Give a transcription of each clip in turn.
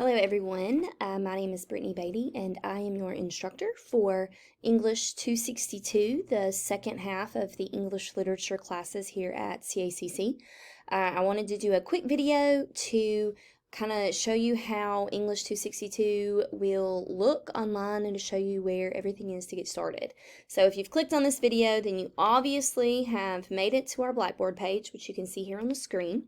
Hello everyone, my name is Brittany Beatty and I am your instructor for English 262, the second half of the English literature classes here at CACC. I wanted to do a quick video to kind of show you how English 262 will look online and to show you where everything is to get started. So if you've clicked on this video, then you obviously have made it to our Blackboard page, which you can see here on the screen.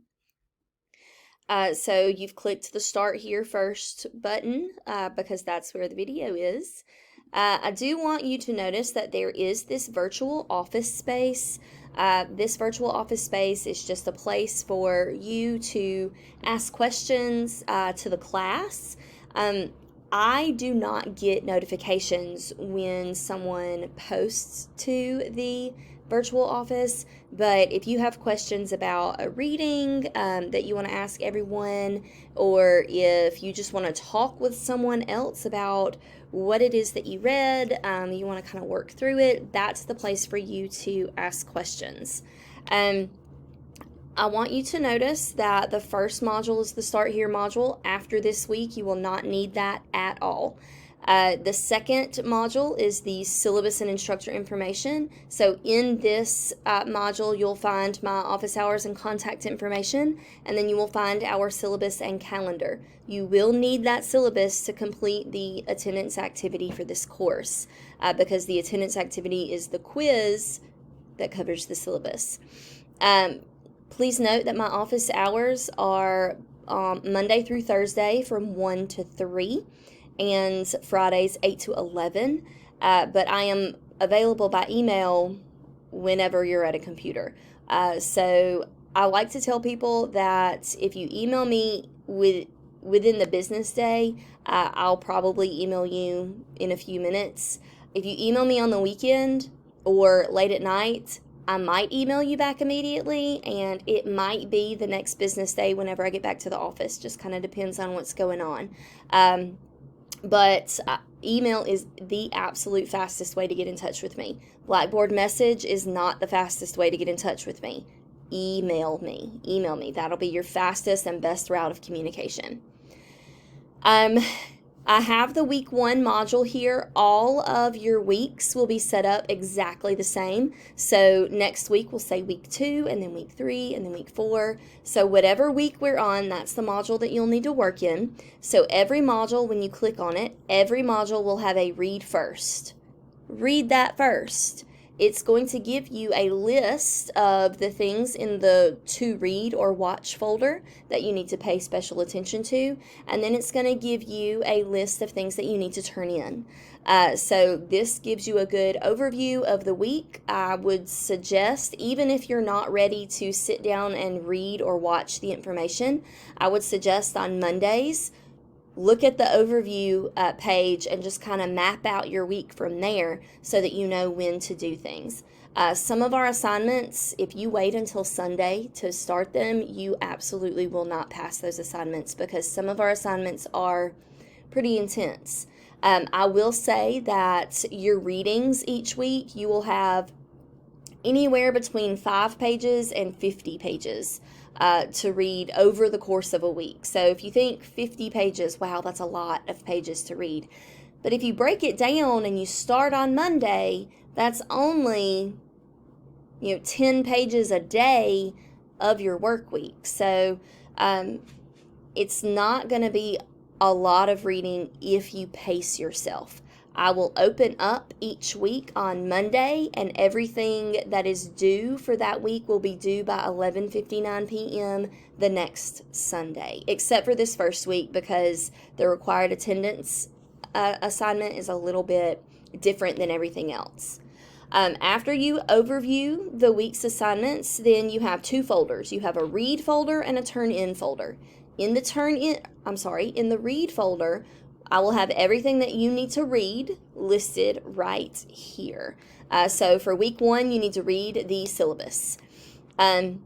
So you've clicked the Start Here First button because that's where the video is. I do want you to notice that there is this virtual office space. This virtual office space is just a place for you to ask questions to the class. I do not get notifications when someone posts to the virtual office, but if you have questions about a reading that you want to ask everyone, or if you just want to talk with someone else about what it is that you read, you want to kind of work through it, that's the place for you to ask questions. I want you to notice that the first module is the Start Here module. After this week, you will not need that at all. The second module is the syllabus and instructor information. So in this module, you'll find my office hours and contact information, and then you will find our syllabus and calendar. You will need that syllabus to complete the attendance activity for this course because the attendance activity is the quiz that covers the syllabus. Please note that my office hours are Monday through Thursday from 1 to 3. And Fridays 8 to 11, but I am available by email whenever you're at a computer. So I like to tell people that if you email me within the business day, I'll probably email you in a few minutes. If you email me on the weekend or late at night, I might email you back immediately, and it might be the next business day whenever I get back to the office. Just kind of depends on what's going on. But email is the absolute fastest way to get in touch with me. Blackboard message is not the fastest way to get in touch with me. Email me. That'll be your fastest and best route of communication. I have the week 1 module here. All of your weeks will be set up exactly the same. So next week we'll say week 2, and then week 3, and then week 4. So whatever week we're on, that's the module that you'll need to work in. So every module, when you click on it, every module will have a read first. Read that first. It's going to give you a list of the things in the to read or watch folder that you need to pay special attention to, and then it's going to give you a list of things that you need to turn in. So this gives you a good overview of the week. I would suggest, even if you're not ready to sit down and read or watch the information, I would suggest on Mondays, look at the overview page and just kind of map out your week from there so that you know when to do things. Some of our assignments, if you wait until Sunday to start them, you absolutely will not pass those assignments because some of our assignments are pretty intense. I will say that your readings each week, you will have anywhere between 5 pages and 50 pages to read over the course of a week. So if you think 50 pages, wow, that's a lot of pages to read. But if you break it down and you start on Monday, that's only 10 pages a day of your work week. So it's not going to be a lot of reading if you pace yourself. I will open up each week on Monday, and everything that is due for that week will be due by 11:59 p.m. the next Sunday, except for this first week because the required attendance assignment is a little bit different than everything else. After you overview the week's assignments, then you have 2 folders. You have a read folder and a turn in folder. In the read folder, I will have everything that you need to read listed right here. So for week 1, you need to read the syllabus. And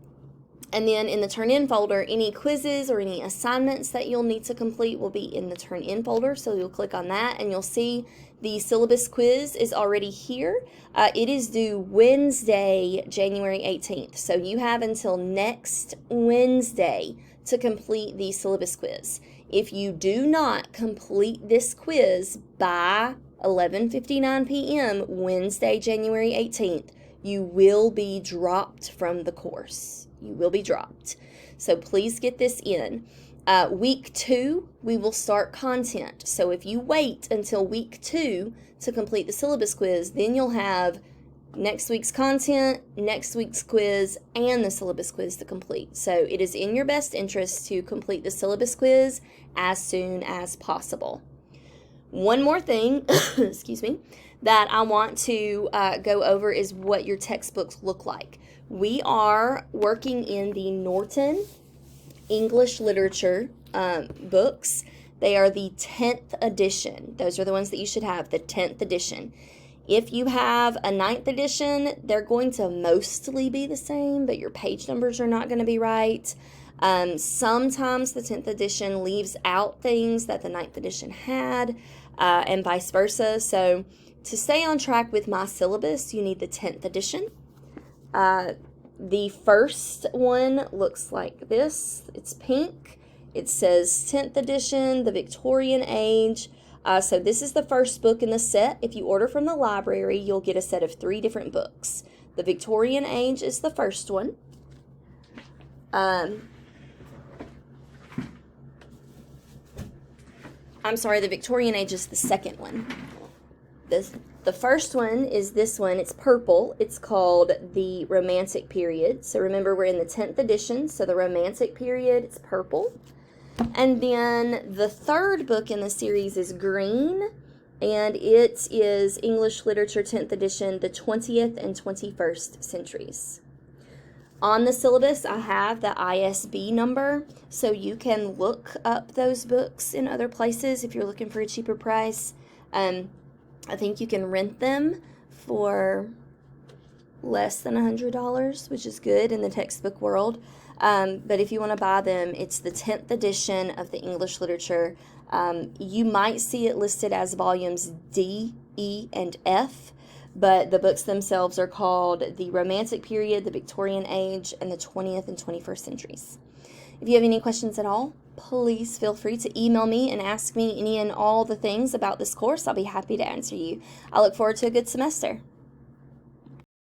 then in the Turn In folder, any quizzes or any assignments that you'll need to complete will be in the Turn In folder. So you'll click on that and you'll see the syllabus quiz is already here. It is due Wednesday, January 18th. So you have until next Wednesday to complete the syllabus quiz. If you do not complete this quiz by 11:59 p.m. Wednesday, January 18th, you will be dropped from the course. You will be dropped. So please get this in. Week 2, we will start content. So if you wait until week 2 to complete the syllabus quiz, then you'll have next week's content, next week's quiz, and the syllabus quiz to complete. So it is in your best interest to complete the syllabus quiz as soon as possible. One more thing, excuse me, that I want to go over is what your textbooks look like. We are working in the Norton English Literature books. They are the 10th edition. Those are the ones that you should have, the 10th edition. If you have a 9th edition, they're going to mostly be the same, but your page numbers are not going to be right. Sometimes the 10th edition leaves out things that the 9th edition had, and vice versa. So to stay on track with my syllabus, you need the 10th edition. The first one looks like this. It's pink. It says 10th edition, the Victorian Age. So this is the first book in the set. If you order from the library, you'll get a set of 3 different books. The Victorian Age is the first one. I'm sorry, the Victorian Age is the second one. The first one is this one. It's purple. It's called the Romantic Period. So remember, we're in the 10th edition, so the Romantic Period, it's purple. And then the third book in the series is green, and it is English Literature 10th edition, the 20th and 21st centuries. On the syllabus, I have the ISB number, so you can look up those books in other places if you're looking for a cheaper price. I think you can rent them for less than $100, which is good in the textbook world. But if you want to buy them, it's the 10th edition of the English Literature. You might see it listed as volumes D, E, and F, but the books themselves are called the Romantic Period, the Victorian Age, and the 20th and 21st centuries. If you have any questions at all, please feel free to email me and ask me any and all the things about this course. I'll be happy to answer you. I look forward to a good semester.